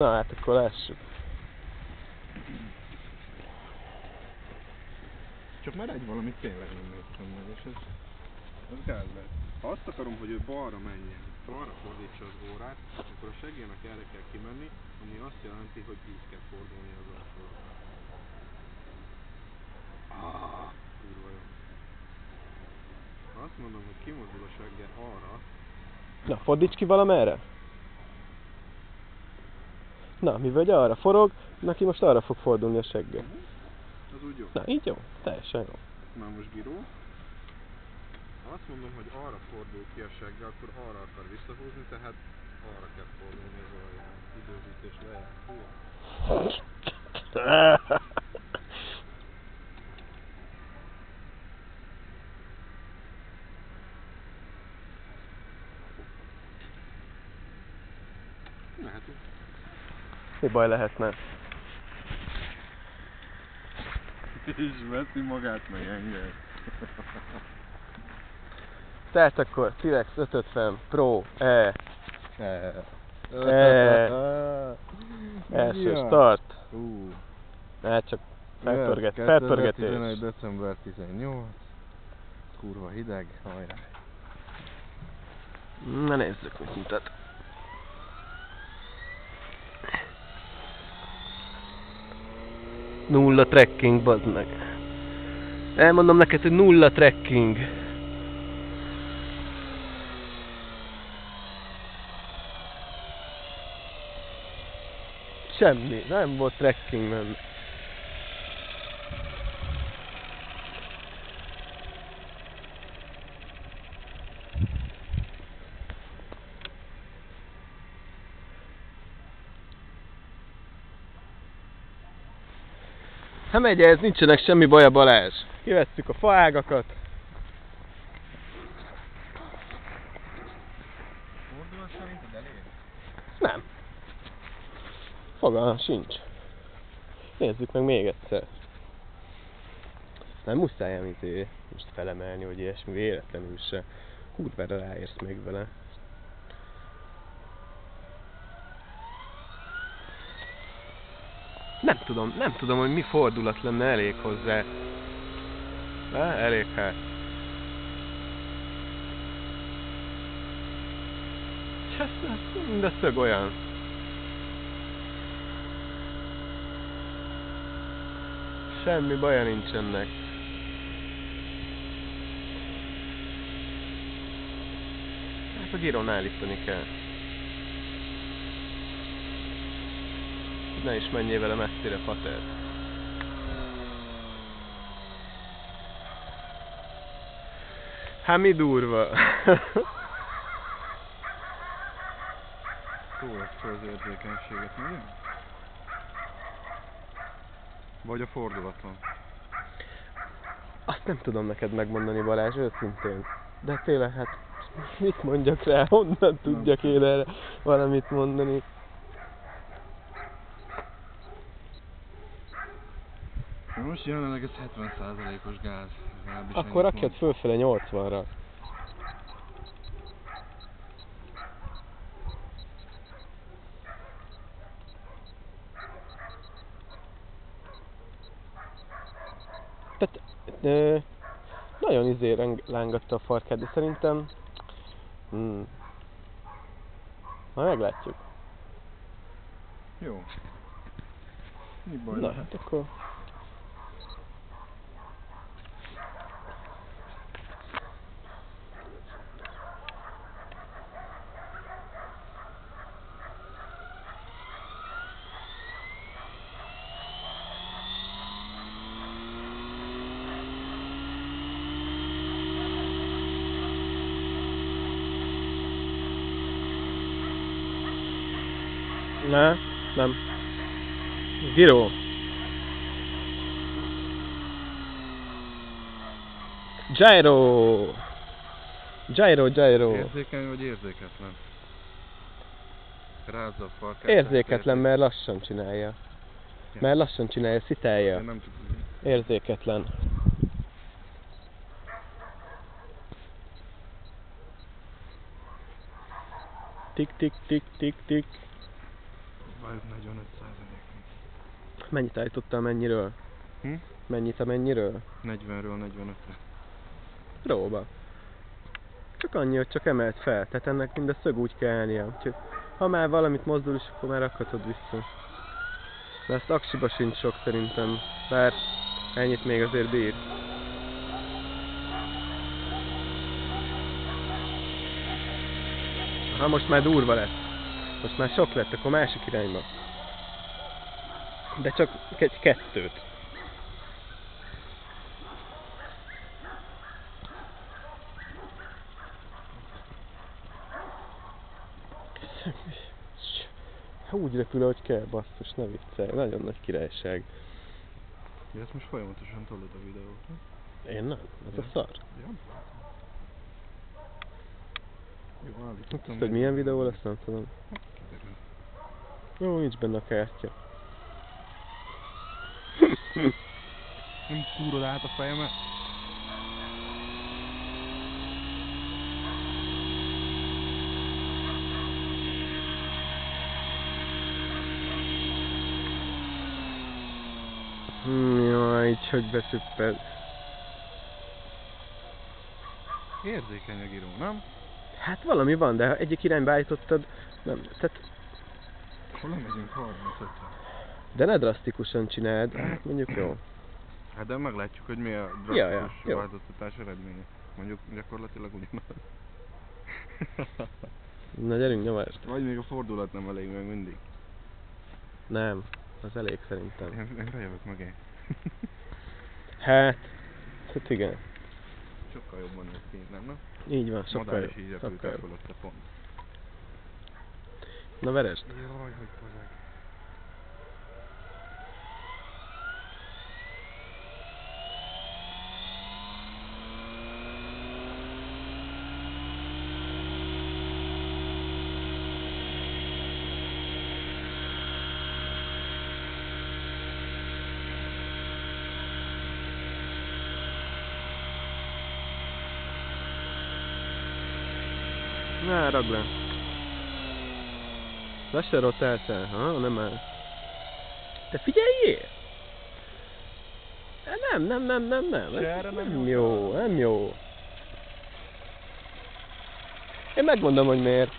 Na hát akkor lássuk. Csak már egy valamit tényleg nem néztem meg, és ez gáz lesz. Ha azt akarom, hogy ő balra menjen, balra fordítsa az órát, akkor a seggének erre kell kimenni, ami azt jelenti, hogy így kell fordulni az alsóra. Kurva jó. Ha azt mondom, hogy kimozdul a segge arra... Na, fordíts ki valamerre. Na, mivel hogy arra forog, neki most arra fog fordulni a segge. Az úgy jó. Na, így jó. Teljesen jó. Már most bíró. Ha azt mondom, hogy arra fordul ki a segge, akkor arra akar visszahúzni, tehát arra kell fordulni az alján. Időzítés lejárt. Mehetünk. Mi baj lehetne? És veszi magát meg engem. Tehát akkor T-Rex 550 Pro E. Első start. Hát csak felpörgetés. 2011. december 18. Kurva hideg, hajrá. Na nézzük, mit mutat. Nulla trekking, bazd meg. Elmondom neked, hogy nulla trekking. Semmi, nem volt trekking benne. Hát megy ez, nincsenek semmi baj a Balázs. Kivesszük a faágakat. Fordulás szerinted elég? Nem. Fogalmam sincs. Nézzük meg még egyszer. Nem muszáj említeni most felemelni, hogy ilyesmi véletlenül se. Kurvára ráérsz még vele. Nem tudom, hogy mi fordulat lenne elég hozzá. Elég hát. Mind a szög olyan. Semmi baja nincs ennek. Hát a gyron állítani kell. Ne is menjél vele messzire, pater. Hát mi durva. Túlesztő az érzékenységet, ugye? Vagy a fordulaton? Azt nem tudom neked megmondani, Balázs, őszintén. De tényleg, hát mit mondjak rá, honnan tudjak én erre valamit mondani. Most jelenleg ez 70%-os gáz. Akkor rakjad fölfele 80-ra. Tehát nagyon lángatta a farkát, de szerintem majd meglátjuk. Jó. Mi baj? Na hát akkor... Nem. Gyro. Gyro. Érzékeny vagy érzéketlen? Rázza a farkát. Érzéketlen, mert lassan csinálja. Mert lassan csinálja, szitálja. Nem tudom. Érzéketlen. Tik tik tik tik tik. Ajok 45%. Mennyit állítottál mennyiről? Mennyit a mennyiről? 40-ről 45-re. Próba. Csak annyi, hogy csak emelt fel, tehát ennek mind a szög úgy kell állnia. Úgyhogy ha már valamit mozdul is, akkor már rakhatod vissza. De ezt aksiba sincs sok szerintem, bár ennyit még azért bír. Ha most már durva lett. Most már sok lett, akkor másik irányba. De csak kettőt. Úgy repül, ahogy kell, basszus, ne viccelj. Nagyon nagy királyság. Ja, ezt most folyamatosan tolod a videót, nem? Én nem, ez a szar. Ja. Jó, állítottam. Tudod, milyen videó lesz, nem tudom. Kiderül. Jó, nincs benne a kártya. Nem szúrod át a fejemet? Jaj, így hogy beszüpped. Érzékeny a giró, nem? Hát valami van, de ha egyik irányba állítottad, nem, tehát... Hol lemegyünk 35-re? De ne drasztikusan csináld, hát mondjuk jó. Hát de meglátjuk, hogy mi a Ja, drasztikus jó. változtatás eredménye. Mondjuk gyakorlatilag ugyanaz. Na gyerünk, nyomásd. Vagy még a fordulat nem elég meg mindig. Nem, az elég szerintem. Én rajövök meg én. Hát igen. Sokkal jobban néz ki, nem? Így van, sokkal Madár jobb. is így Sokkal repült el jobb. fölötte pont. Na veresd. Jaj, hogy kozák. Na, ragd le. Lassan rotáltál, ha? Nem áll. Te figyeljél! Nem. Erre nem Nem jó, nem jó. Én megmondom, hogy miért.